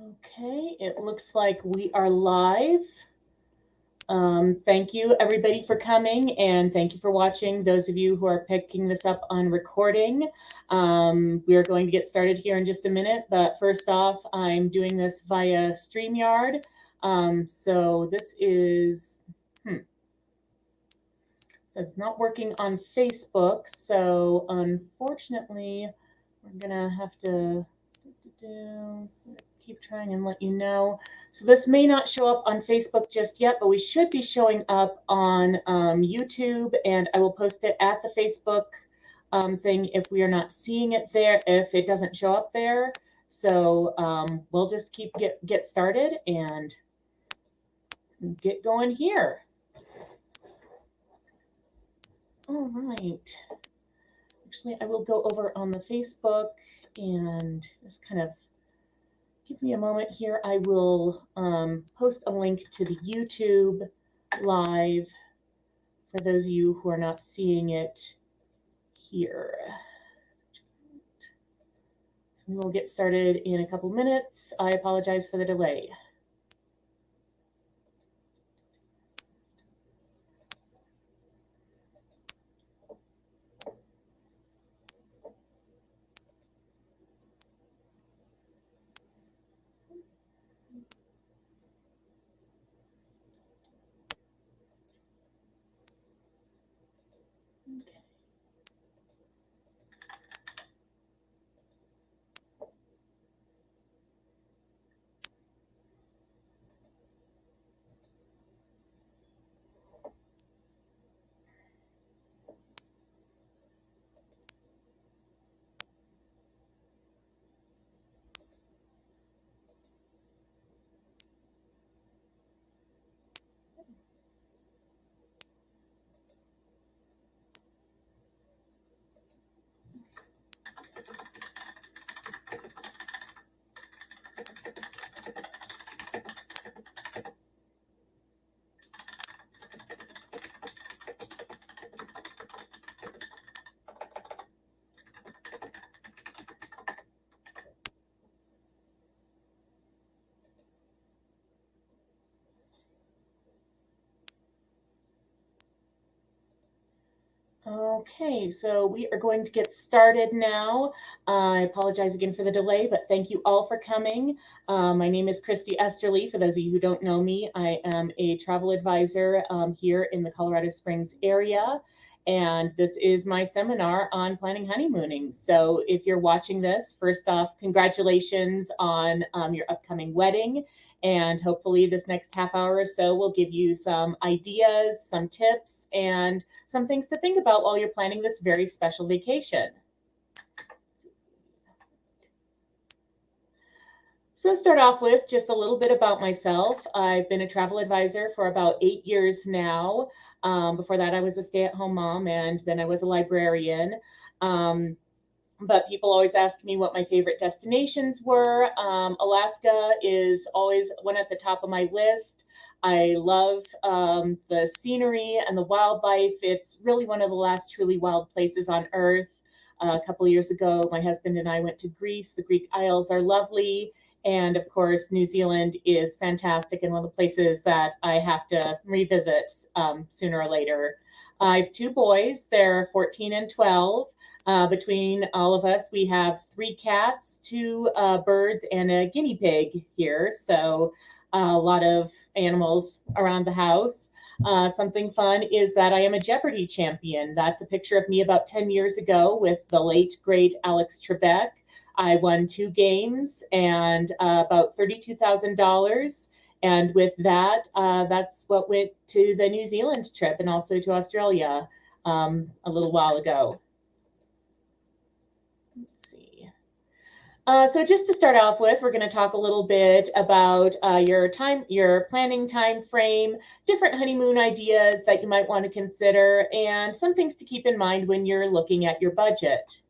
Okay, it looks like we are live. Thank you everybody for coming and thank you for watching. Those of you who are picking this up on recording, we are going to get started here in just a minute. But first off, I'm doing this via StreamYard. So this is, so it's not working on Facebook. So unfortunately, we're gonna have to keep trying and let you know. So this may not show up on Facebook just yet, but we should be showing up on YouTube, and I will post it at the Facebook thing if we are not seeing it there, if it doesn't show up there. So we'll just get started and get going here. All right. Actually, I will go over on the Facebook and just kind of give me a moment here. I will post a link to the YouTube live for those of you who are not seeing it here. So we will get started in a couple minutes. I apologize for the delay. Okay, so we are going to get started now. I apologize again for the delay, but thank you all for coming. My name is Christi.Esterle. For those of you who don't know me, I am a travel advisor here in the Colorado Springs area, and this is my seminar on planning honeymooning. So if you're watching this, first off, congratulations on your upcoming wedding. And hopefully this next half hour or so will give you some ideas, some tips, and some things to think about while you're planning this very special vacation. So start off with just a little bit about myself. I've been a travel advisor for about 8 years now. Before that, I was a stay-at-home mom, and then I was a librarian. But people always ask me what my favorite destinations were. Alaska is always one at the top of my list. I love the scenery and the wildlife. It's really one of the last truly wild places on Earth. A couple of years ago, my husband and I went to Greece. The Greek Isles are lovely. And of course, New Zealand is fantastic and one of the places that I have to revisit sooner or later. I have two boys. They're 14 and 12. Between all of us, we have 3 cats, 2 birds, and a guinea pig here. So a lot of animals around the house. Something fun is that I am a Jeopardy champion. That's a picture of me about 10 years ago with the late, great Alex Trebek. I won 2 games and about $32,000. And with that, that's what went to the New Zealand trip and also to Australia a little while ago. So just to start off with, we're going to talk a little bit about your planning time frame, different honeymoon ideas that you might want to consider, and some things to keep in mind when you're looking at your budget.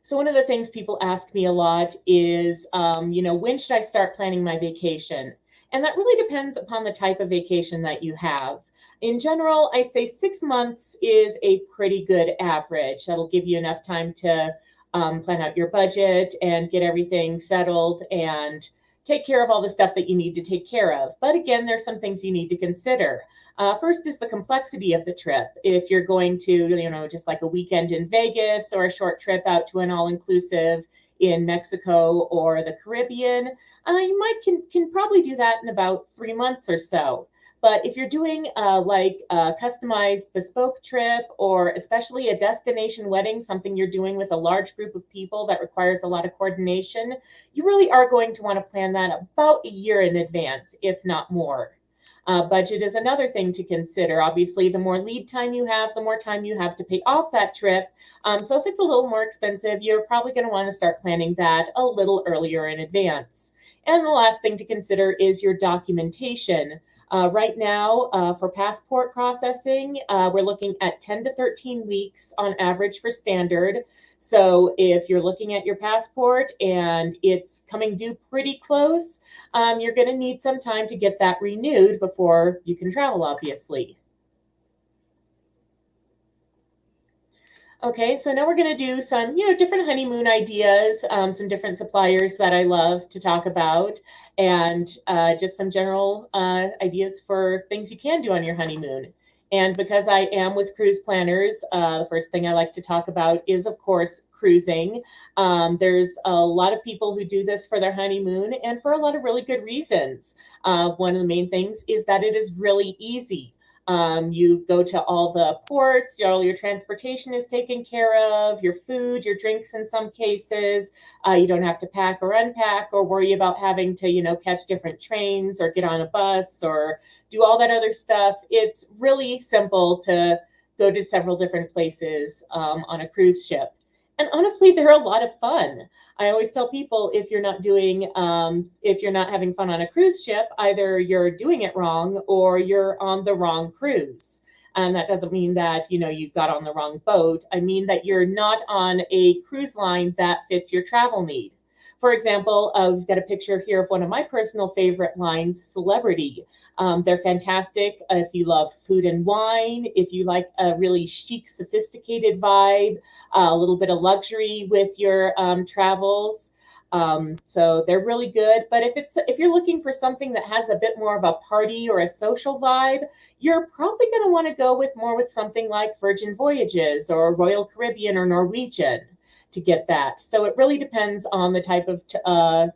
So one of the things people ask me a lot is, when should I start planning my vacation? And that really depends upon the type of vacation that you have. In general, I say 6 months is a pretty good average. That'll give you enough time to plan out your budget and get everything settled and take care of all the stuff that you need to take care of. But again, there's some things you need to consider. First is the complexity of the trip. If you're going to, just like a weekend in Vegas or a short trip out to an all-inclusive in Mexico or the Caribbean, you can probably do that in about 3 months or so. But if you're doing like a customized bespoke trip, or especially a destination wedding, something you're doing with a large group of people that requires a lot of coordination, you really are going to want to plan that about a year in advance, if not more. Budget is another thing to consider. Obviously, the more lead time you have, the more time you have to pay off that trip. So if it's a little more expensive, you're probably going to want to start planning that a little earlier in advance. And the last thing to consider is your documentation. Right now, for passport processing, we're looking at 10 to 13 weeks on average for standard. So if you're looking at your passport and it's coming due pretty close, you're going to need some time to get that renewed before you can travel, obviously. Okay, so now we're going to do some, different honeymoon ideas, some different suppliers that I love to talk about, and just some general ideas for things you can do on your honeymoon. And because I am with cruise planners, the first thing I like to talk about is, of course, cruising. There's a lot of people who do this for their honeymoon and for a lot of really good reasons. One of the main things is that it is really easy. You go to all the ports, all your transportation is taken care of, your food, your drinks in some cases. You don't have to pack or unpack or worry about having to, catch different trains or get on a bus or do all that other stuff. It's really simple to go to several different places on a cruise ship. And honestly, they're a lot of fun. I always tell people, if you're not having fun on a cruise ship, either you're doing it wrong or you're on the wrong cruise. And that doesn't mean that, you got on the wrong boat. I mean that you're not on a cruise line that fits your travel need. For example, we've got a picture here of one of my personal favorite lines, Celebrity. They're fantastic if you love food and wine, if you like a really chic, sophisticated vibe, a little bit of luxury with your travels. So they're really good. But if you're looking for something that has a bit more of a party or a social vibe, you're probably going to want to go with something like Virgin Voyages or Royal Caribbean or Norwegian to get that. So it really depends on the type of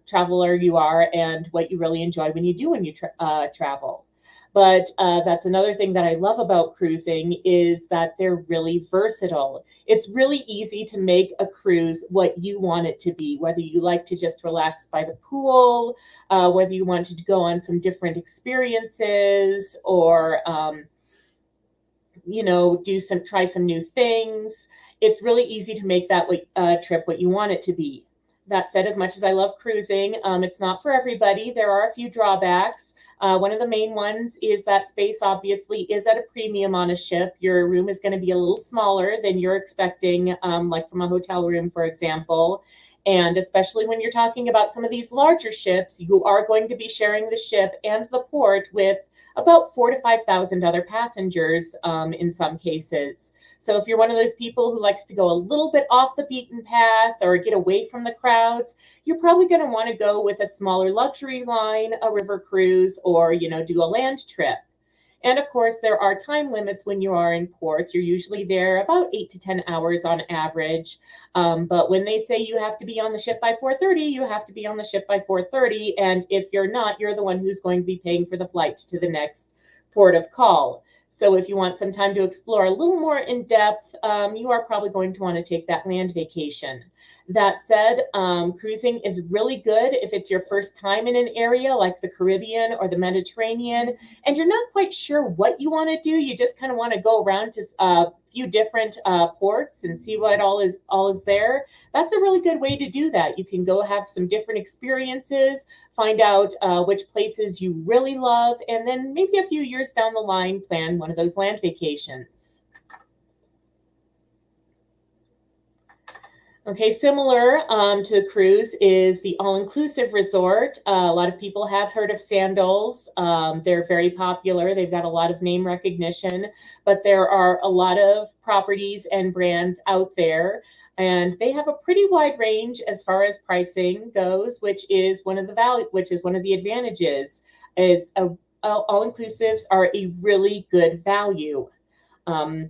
traveler you are and what you really enjoy when you travel. But that's another thing that I love about cruising is that they're really versatile. It's really easy to make a cruise what you want it to be, whether you like to just relax by the pool, whether you want to go on some different experiences or, try some new things. It's really easy to make that trip what you want it to be. That said, as much as I love cruising, it's not for everybody. There are a few drawbacks. One of the main ones is that space obviously is at a premium on a ship. Your room is going to be a little smaller than you're expecting, like from a hotel room, for example. And especially when you're talking about some of these larger ships, you are going to be sharing the ship and the port with about 4,000 to 5,000 other passengers in some cases. So if you're one of those people who likes to go a little bit off the beaten path or get away from the crowds, you're probably going to want to go with a smaller luxury line, a river cruise, or, do a land trip. And of course, there are time limits when you are in port. You're usually there about 8 to 10 hours on average. But when they say you have to be on the ship by 4:30, you have to be on the ship by 4:30. And if you're not, you're the one who's going to be paying for the flight to the next port of call. So if you want some time to explore a little more in depth, you are probably going to want to take that land vacation. That said, cruising is really good if it's your first time in an area like the Caribbean or the Mediterranean, and you're not quite sure what you want to do. You just kind of want to go around to a few different ports and see what all is there. That's a really good way to do that. You can go have some different experiences, find out which places you really love, and then maybe a few years down the line, plan one of those land vacations. Okay, similar to cruise is the all-inclusive resort. A lot of people have heard of Sandals. They're very popular. They've got a lot of name recognition, but there are a lot of properties and brands out there. And they have a pretty wide range as far as pricing goes, which is one of the advantages. Is all inclusives are a really good value. Um,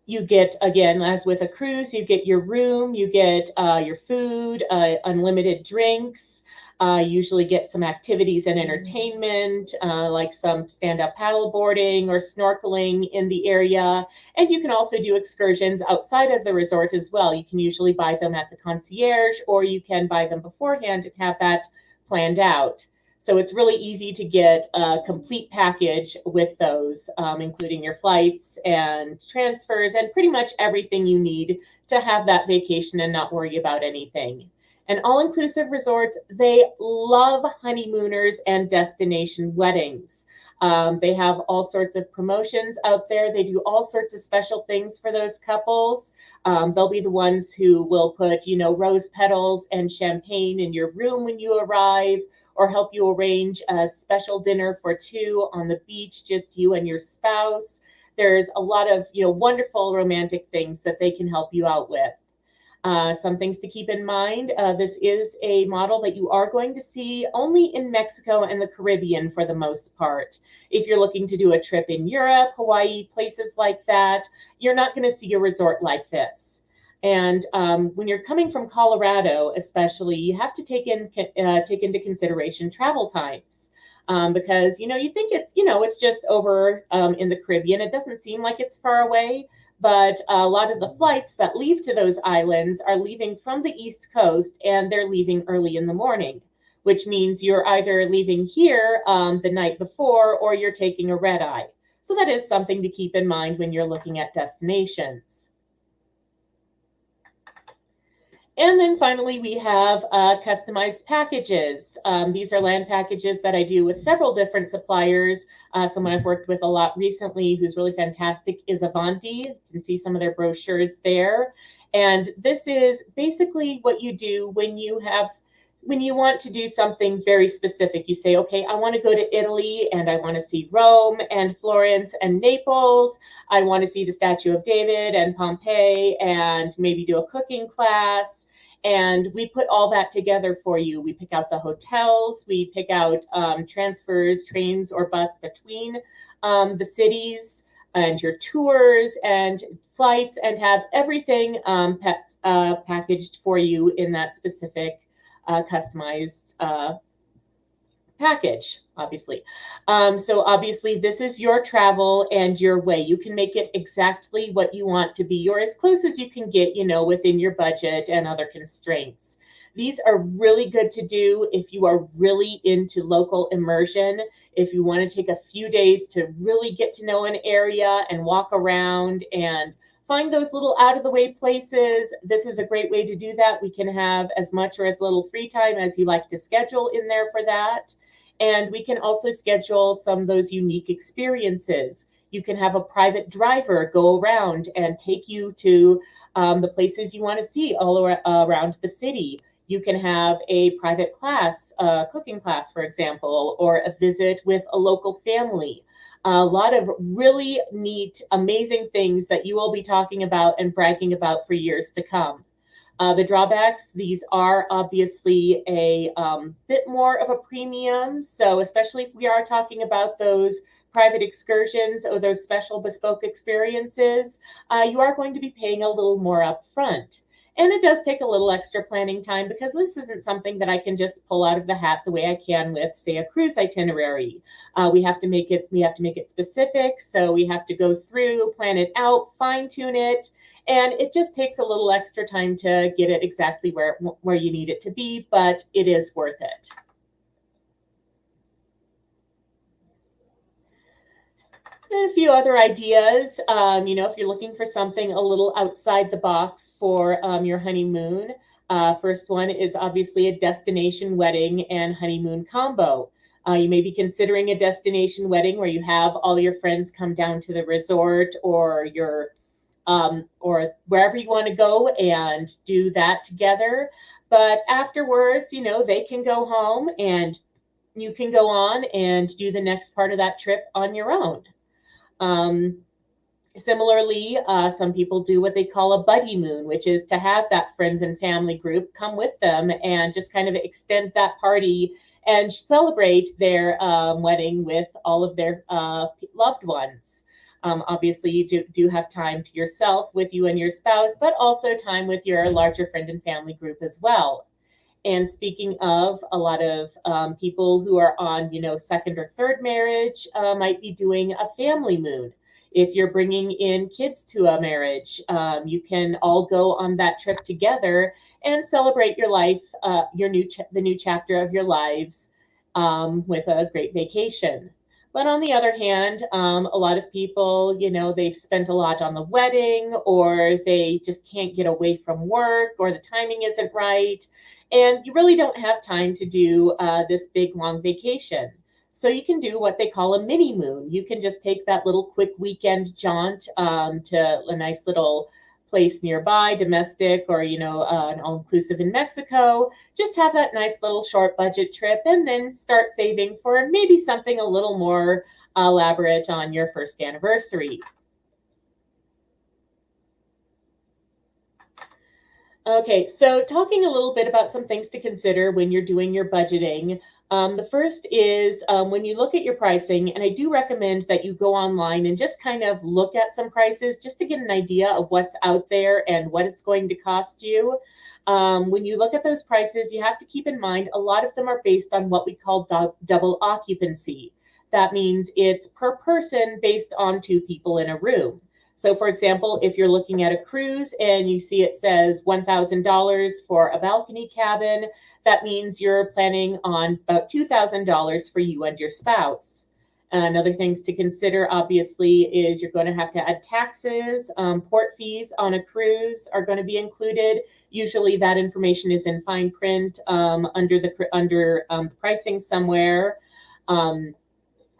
you get, again, as with a cruise, you get your room, you get your food, unlimited drinks, usually get some activities and entertainment, like some stand-up paddle boarding or snorkeling in the area. And you can also do excursions outside of the resort as well. You can usually buy them at the concierge, or you can buy them beforehand and have that planned out. So it's really easy to get a complete package with those, including your flights and transfers and pretty much everything you need to have that vacation and not worry about anything. And all-inclusive resorts, they love honeymooners and destination weddings. They have all sorts of promotions out there. They do all sorts of special things for those couples. They'll be the ones who will put, rose petals and champagne in your room when you arrive, or help you arrange a special dinner for two on the beach, just you and your spouse. There's a lot of, wonderful romantic things that they can help you out with. Some things to keep in mind. This is a model that you are going to see only in Mexico and the Caribbean for the most part. If you're looking to do a trip in Europe, Hawaii, places like that, you're not going to see a resort like this. And when you're coming from Colorado, especially, you have to take into consideration travel times, because you think it's just over in the Caribbean. It doesn't seem like it's far away, but a lot of the flights that leave to those islands are leaving from the East Coast, and they're leaving early in the morning, which means you're either leaving here the night before, or you're taking a red eye. So that is something to keep in mind when you're looking at destinations. And then finally, we have customized packages. These are land packages that I do with several different suppliers. Someone I've worked with a lot recently who's really fantastic is Avanti. You can see some of their brochures there. And this is basically what you do when you want to do something very specific. You say, okay, I want to go to Italy and I want to see Rome and Florence and Naples. I want to see the Statue of David and Pompeii and maybe do a cooking class. And we put all that together for you. We pick out the hotels, we pick out transfers, trains or bus between the cities, and your tours and flights, and have everything packaged for you in that specific customized package, obviously. So obviously this is your travel and your way. You can make it exactly what you want to be, or as close as you can get, within your budget and other constraints. These are really good to do if you are really into local immersion, if you want to take a few days to really get to know an area and walk around and find those little out of the way places. This is a great way to do that. We can have as much or as little free time as you like to schedule in there for that. And we can also schedule some of those unique experiences. You can have a private driver go around and take you to the places you want to see all around the city. You can have a private class, cooking class, for example, or a visit with a local family. A lot of really neat, amazing things that you will be talking about and bragging about for years to come. The drawbacks, these are obviously a bit more of a premium. So especially if we are talking about those private excursions or those special bespoke experiences, you are going to be paying a little more upfront. And it does take a little extra planning time, because this isn't something that I can just pull out of the hat the way I can with, say, a cruise itinerary. We have to make it specific. So we have to go through, plan it out, fine tune it. And it just takes a little extra time to get it exactly where you need it to be, but it is worth it. And a few other ideas, if you're looking for something a little outside the box for your honeymoon, first one is obviously a destination wedding and honeymoon combo. You may be considering a destination wedding where you have all your friends come down to the resort or or wherever you want to go and do that together. But afterwards, they can go home and you can go on and do the next part of that trip on your own. Similarly, some people do what they call a buddy moon, which is to have that friends and family group come with them and just kind of extend that party and celebrate their wedding with all of their loved ones. Obviously, you do have time to yourself with you and your spouse, but also time with your larger friend and family group as well. And speaking of, a lot of people who are on, second or third marriage might be doing a family moon. If you're bringing in kids to a marriage, you can all go on that trip together and celebrate your life, the new chapter of your lives, with a great vacation. But on the other hand, a lot of people, they've spent a lot on the wedding, or they just can't get away from work, or the timing isn't right. And you really don't have time to do this big long vacation. So you can do what they call a mini moon. You can just take that little quick weekend jaunt to a nice little place nearby, domestic, or an all-inclusive in Mexico. Just have that nice little short budget trip, and then start saving for maybe something a little more elaborate on your first anniversary. Okay, so talking a little bit about some things to consider when you're doing your budgeting. The first is when you look at your pricing, and I do recommend that you go online and just kind of look at some prices just to get an idea of what's out there and what it's going to cost you. When you look at those prices, you have to keep in mind a lot of them are based on what we call double occupancy. That means it's per person based on two people in a room. So, for example, if you're looking at a cruise and you see it says $1,000 for a balcony cabin, that means you're planning on about $2,000 for you and your spouse. Another things to consider, obviously, is you're going to have to add taxes. Port fees on a cruise are going to be included. Usually, that information is in fine print under pricing somewhere.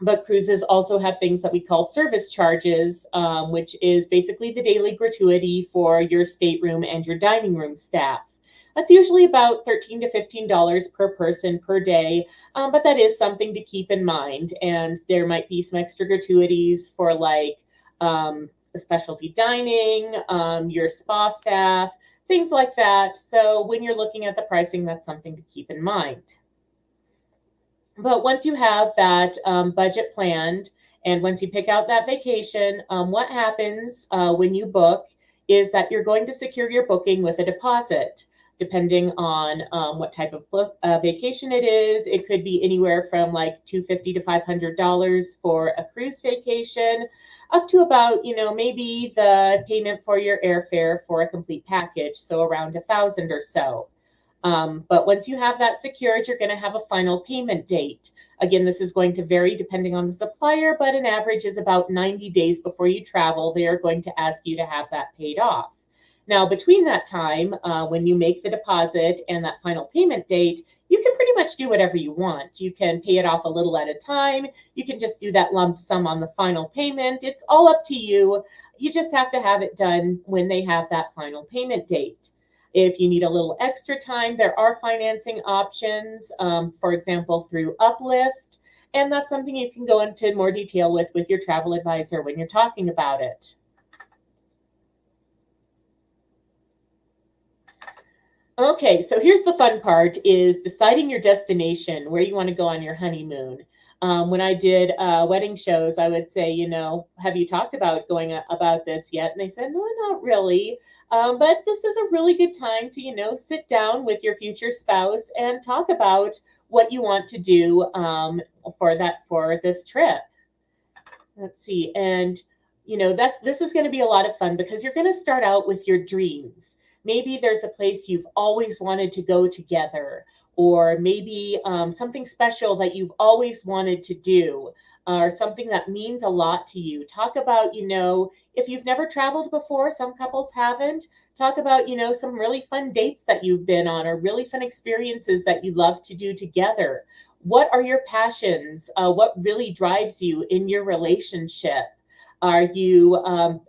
But cruises also have things that we call service charges, which is basically the daily gratuity for your stateroom and your dining room staff. That's usually about $13 to $15 per person per day, but that is something to keep in mind. And there might be some extra gratuities for specialty dining, your spa staff, things like that. So when you're looking at the pricing, that's something to keep in mind. But once you have that budget planned, and once you pick out that vacation, what happens when you book is that you're going to secure your booking with a deposit. Depending on what type of vacation it is, it could be anywhere from like $250 to $500 for a cruise vacation, up to about maybe the payment for your airfare for a complete package, so around $1,000 or so. But once you have that secured, you're going to have a final payment date. Again, this is going to vary depending on the supplier, but an average is about 90 days before you travel. They are going to ask you to have that paid off. Now, between that time, when you make the deposit and that final payment date, you can pretty much do whatever you want. You can pay it off a little at a time. You can just do that lump sum on the final payment. It's all up to you. You just have to have it done when they have that final payment date. If you need a little extra time, there are financing options, for example, through Uplift, and that's something you can go into more detail with your travel advisor when you're talking about it. Okay, so here's the fun part, is deciding your destination, where you want to go on your honeymoon. When I did wedding shows, I would say, have you talked about going about this yet? And they said, no, not really. But this is a really good time to, sit down with your future spouse and talk about what you want to do for this trip. Let's see. And, this is going to be a lot of fun because you're going to start out with your dreams. Maybe there's a place you've always wanted to go together, or maybe something special that you've always wanted to do, or something that means a lot to you. Talk about, if you've never traveled before, some couples haven't, talk about, some really fun dates that you've been on, or really fun experiences that you love to do together. What are your passions? What really drives you in your relationship? Are you,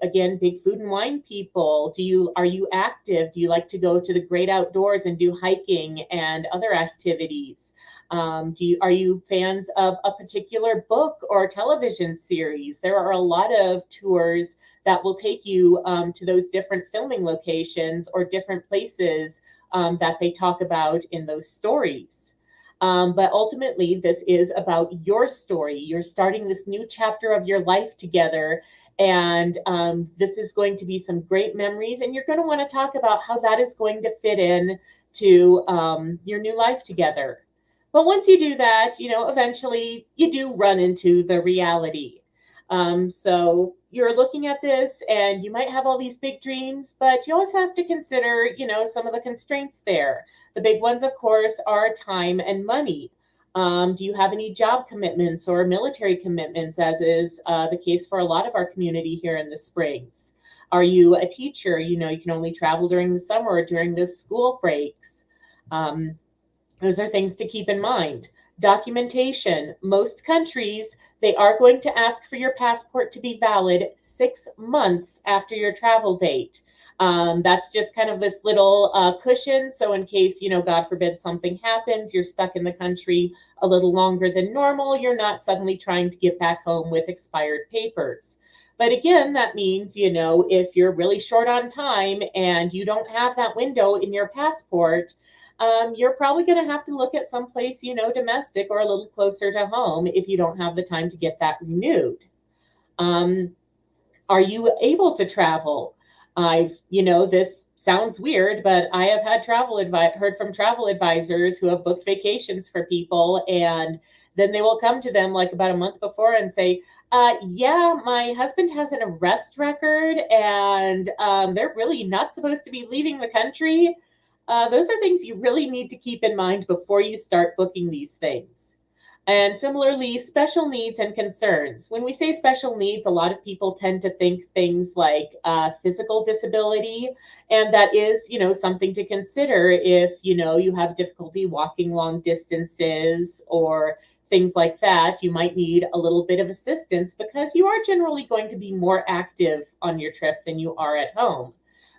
again, big food and wine people? Are you active? Do you like to go to the great outdoors and do hiking and other activities? Are you fans of a particular book or television series? There are a lot of tours that will take you to those different filming locations or different places that they talk about in those stories. But ultimately, this is about your story. You're starting this new chapter of your life together. And this is going to be some great memories. And you're going to want to talk about how that is going to fit in to your new life together. But once you do that, eventually you do run into the reality. So you're looking at this and you might have all these big dreams, but you always have to consider, some of the constraints there. The big ones, of course, are time and money. Do you have any job commitments or military commitments, as is the case for a lot of our community here in the Springs? Are you a teacher? You can only travel during the summer or during those school breaks. Those are things to keep in mind. Documentation. Most countries, they are going to ask for your passport to be valid 6 months after your travel date. That's just kind of this little cushion. So in case, God forbid something happens, you're stuck in the country a little longer than normal, you're not suddenly trying to get back home with expired papers. But again, that means, if you're really short on time and you don't have that window in your passport, you're probably going to have to look at someplace, domestic or a little closer to home if you don't have the time to get that renewed. Are you able to travel? This sounds weird, but I have had heard from travel advisors who have booked vacations for people, and then they will come to them like about a month before and say, yeah, my husband has an arrest record and they're really not supposed to be leaving the country. Those are things you really need to keep in mind before you start booking these things. And similarly, special needs and concerns. When we say special needs, a lot of people tend to think things like physical disability. And that is, something to consider if, you have difficulty walking long distances or things like that. You might need a little bit of assistance because you are generally going to be more active on your trip than you are at home.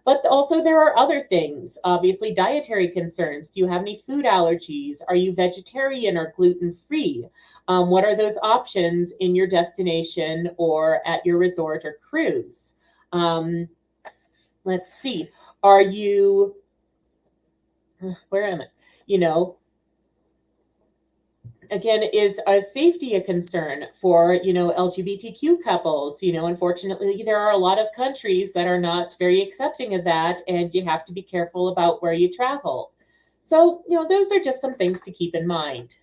But also there are other things, obviously dietary concerns. Do you have any food allergies? Are you vegetarian or gluten-free? What are those options in your destination or at your resort or cruise? Let's see. Are you, where am I? Again, is safety a concern for, LGBTQ couples? Unfortunately, there are a lot of countries that are not very accepting of that, and you have to be careful about where you travel. So, those are just some things to keep in mind.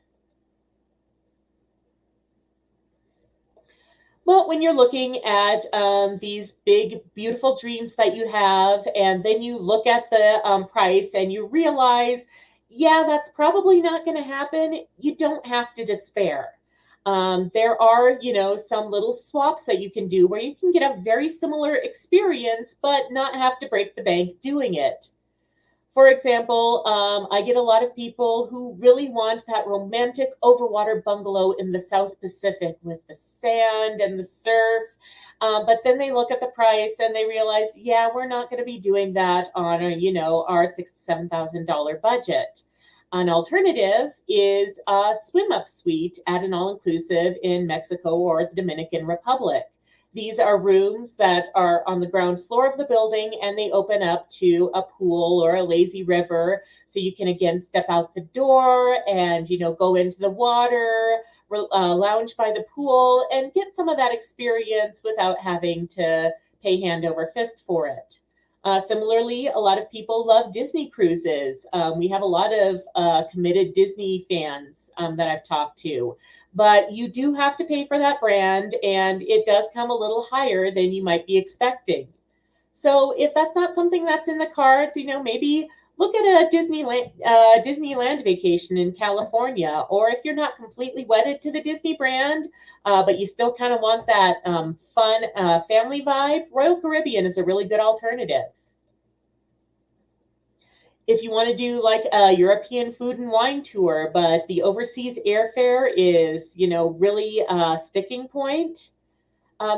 Well, when you're looking at these big, beautiful dreams that you have, and then you look at the price and you realize, yeah, that's probably not going to happen, you don't have to despair. There are, some little swaps that you can do where you can get a very similar experience, but not have to break the bank doing it. For example, I get a lot of people who really want that romantic overwater bungalow in the South Pacific with the sand and the surf. But then they look at the price and they realize, yeah, we're not going to be doing that on our $6,000 to $7,000 budget. An alternative is a swim up suite at an all-inclusive in Mexico or the Dominican Republic. These are rooms that are on the ground floor of the building and they open up to a pool or a lazy river. So you can again step out the door and, go into the water, lounge by the pool and get some of that experience without having to pay hand over fist for it. Similarly, a lot of people love Disney cruises. We have a lot of committed Disney fans that I've talked to. But you do have to pay for that brand, and it does come a little higher than you might be expecting. So if that's not something that's in the cards, maybe look at a Disneyland vacation in California. Or if you're not completely wedded to the Disney brand, but you still kind of want that fun family vibe, Royal Caribbean is a really good alternative. If you want to do like a European food and wine tour, but the overseas airfare is, really a sticking point,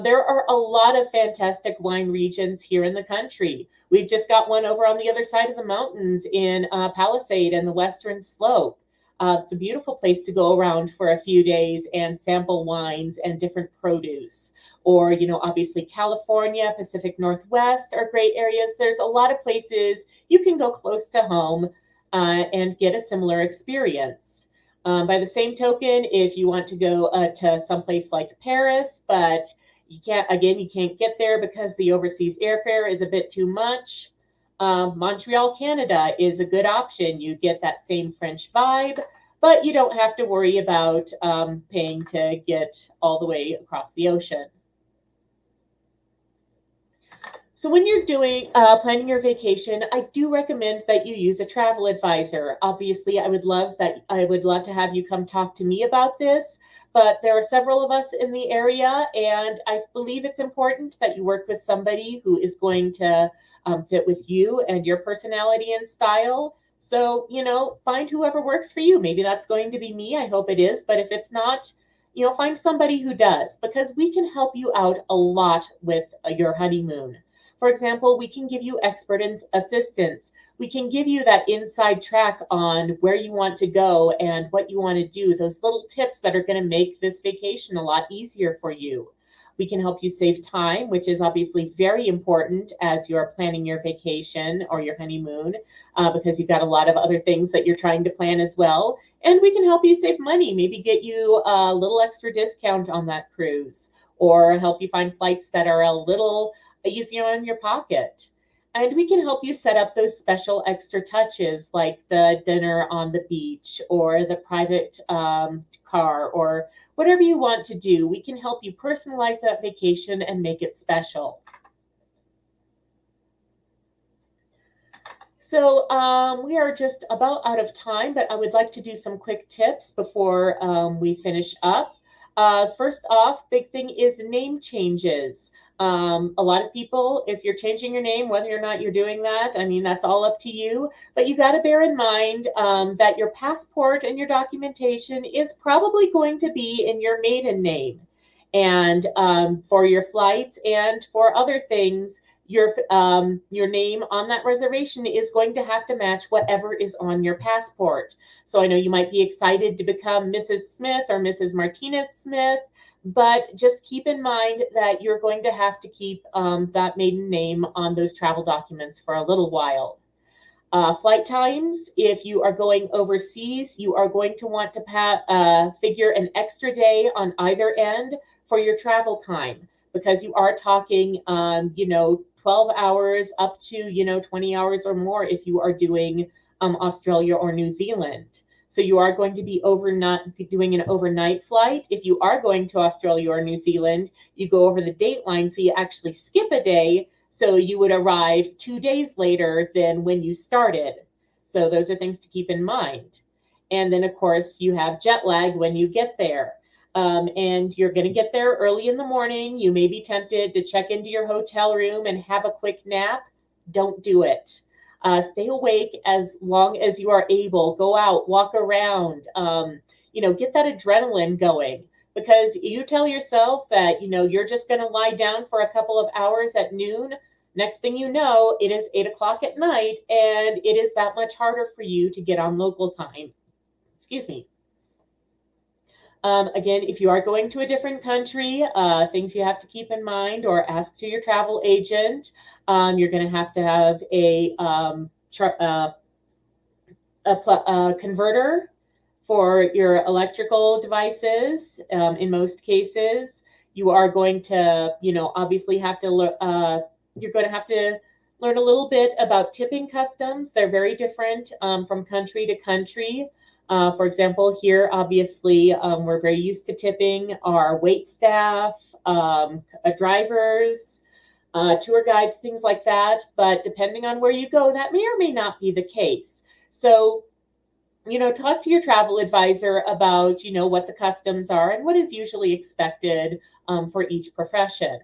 there are a lot of fantastic wine regions here in the country. We've just got one over on the other side of the mountains in Palisade and the Western Slope. It's a beautiful place to go around for a few days and sample wines and different produce. or, obviously California, Pacific Northwest are great areas. There's a lot of places you can go close to home and get a similar experience. By the same token, if you want to go to someplace like Paris, but you can't get there because the overseas airfare is a bit too much. Montreal, Canada is a good option. You get that same French vibe, but you don't have to worry about paying to get all the way across the ocean. So when you're doing planning your vacation, I do recommend that you use a travel advisor. Obviously, I would love to have you come talk to me about this, but there are several of us in the area, and I believe it's important that you work with somebody who is going to fit with you and your personality and style. So, find whoever works for you. Maybe that's going to be me. I hope it is. But if it's not, find somebody who does, because we can help you out a lot with your honeymoon. For example, we can give you expert assistance. We can give you that inside track on where you want to go and what you want to do, those little tips that are going to make this vacation a lot easier for you. We can help you save time, which is obviously very important as you're planning your vacation or your honeymoon, because you've got a lot of other things that you're trying to plan as well. And we can help you save money, maybe get you a little extra discount on that cruise, or help you find flights that are a little easier on your pocket. And we can help you set up those special extra touches like the dinner on the beach or the private car or whatever you want to do. We can help you personalize that vacation and make it special. So we are just about out of time, but I would like to do some quick tips before we finish up. First off, big thing is name changes. A lot of people, if you're changing your name, whether or not you're doing that, I mean, that's all up to you. But you got to bear in mind that your passport and your documentation is probably going to be in your maiden name. And for your flights and for other things, your name on that reservation is going to have to match whatever is on your passport. So I know you might be excited to become Mrs. Smith or Mrs. Martinez Smith, but just keep in mind that you're going to have to keep that maiden name on those travel documents for a little while. Flight times, if you are going overseas, you are going to want to figure an extra day on either end for your travel time, because you are talking, 12 hours up to, 20 hours or more if you are doing Australia or New Zealand. So you are going to be doing an overnight flight. If you are going to Australia or New Zealand, you go over the date line, so you actually skip a day. So you would arrive 2 days later than when you started. So those are things to keep in mind. And then, of course, you have jet lag when you get there. And you're going to get there early in the morning. You may be tempted to check into your hotel room and have a quick nap. Don't do it. Stay awake as long as you are able. Go out, walk around, get that adrenaline going, because you tell yourself that, you're just going to lie down for a couple of hours at noon. Next thing you know, it is 8 o'clock at night, and it is that much harder for you to get on local time. Excuse me. Again, if you are going to a different country, things you have to keep in mind or ask to your travel agent. You're going to have a converter for your electrical devices. In most cases, you are going to, obviously have to you're going to have to learn a little bit about tipping customs. They're very different from country to country. For example, here, obviously, we're very used to tipping our wait staff, drivers, tour guides, things like that. But depending on where you go, that may or may not be the case. So, talk to your travel advisor about, what the customs are and what is usually expected for each profession.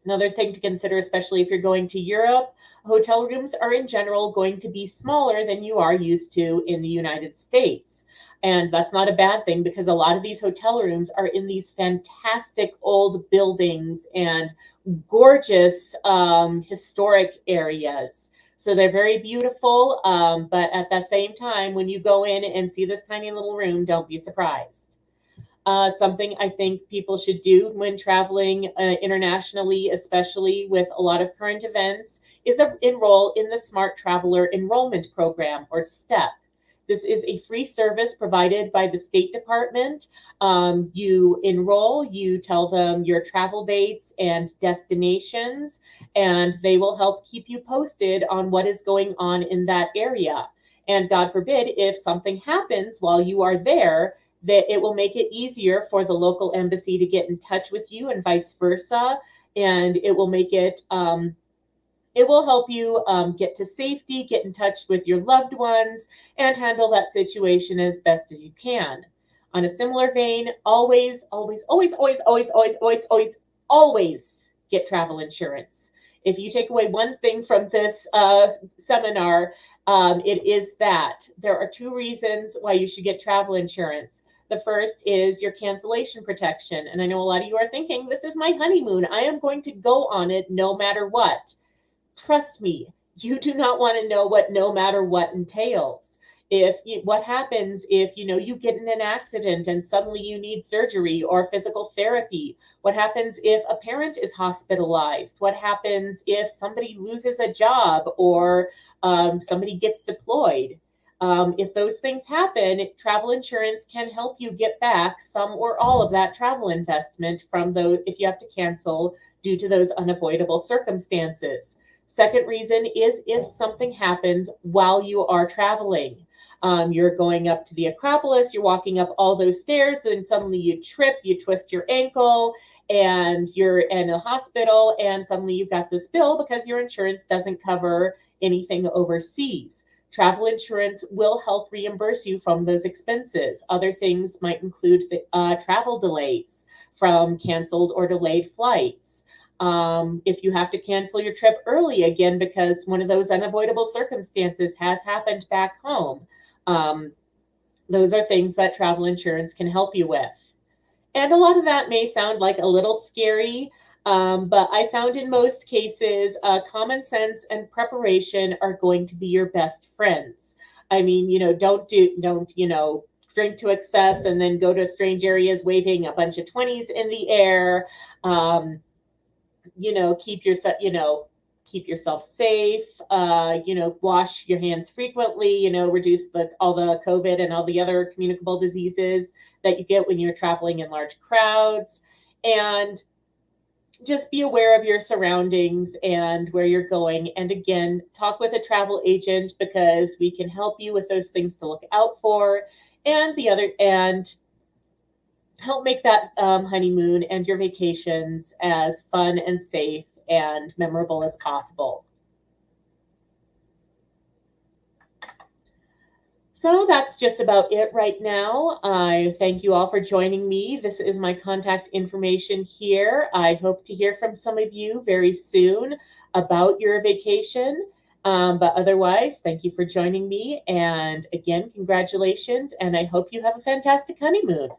Another thing to consider, especially if you're going to Europe, hotel rooms are in general going to be smaller than you are used to in the United States. And that's not a bad thing, because a lot of these hotel rooms are in these fantastic old buildings and gorgeous historic areas. So they're very beautiful. But at the same time, when you go in and see this tiny little room, don't be surprised. Something I think people should do when traveling internationally, especially with a lot of current events, is enroll in the Smart Traveler Enrollment Program, or STEP. This is a free service provided by the State Department. You enroll, you tell them your travel dates and destinations, and they will help keep you posted on what is going on in that area. And God forbid, if something happens while you are there, that it will make it easier for the local embassy to get in touch with you and vice versa. And it will make it will help you get to safety, get in touch with your loved ones, and handle that situation as best as you can. On a similar vein, always, always, always, always, always, always, always, always, always get travel insurance. If you take away one thing from this seminar, it is that there are two reasons why you should get travel insurance. The first is your cancellation protection. And I know a lot of you are thinking, this is my honeymoon. I am going to go on it no matter what. Trust me, you do not want to know what no matter what entails. What happens if you get in an accident and suddenly you need surgery or physical therapy? What happens if a parent is hospitalized? What happens if somebody loses a job or somebody gets deployed? If those things happen, travel insurance can help you get back some or all of that travel investment from those if you have to cancel due to those unavoidable circumstances. Second reason is if something happens while you are traveling. You're going up to the Acropolis, you're walking up all those stairs, and suddenly you trip, you twist your ankle, and you're in a hospital, and suddenly you've got this bill because your insurance doesn't cover anything overseas. Travel insurance will help reimburse you from those expenses. Other things might include travel delays from canceled or delayed flights. If you have to cancel your trip early again because one of those unavoidable circumstances has happened back home, those are things that travel insurance can help you with. And a lot of that may sound like a little scary, but I found in most cases, common sense and preparation are going to be your best friends. I mean, don't drink to excess and then go to strange areas waving a bunch of 20s in the air. Keep yourself safe. Wash your hands frequently. Reduce all the COVID and all the other communicable diseases that you get when you're traveling in large crowds, and just be aware of your surroundings and where you're going. And again, talk with a travel agent because we can help you with those things to look out for, and help make that honeymoon and your vacations as fun and safe and memorable as possible. So that's just about it right now. I thank you all for joining me. This is my contact information here. I hope to hear from some of you very soon about your vacation. But otherwise, thank you for joining me. And again, congratulations. And I hope you have a fantastic honeymoon.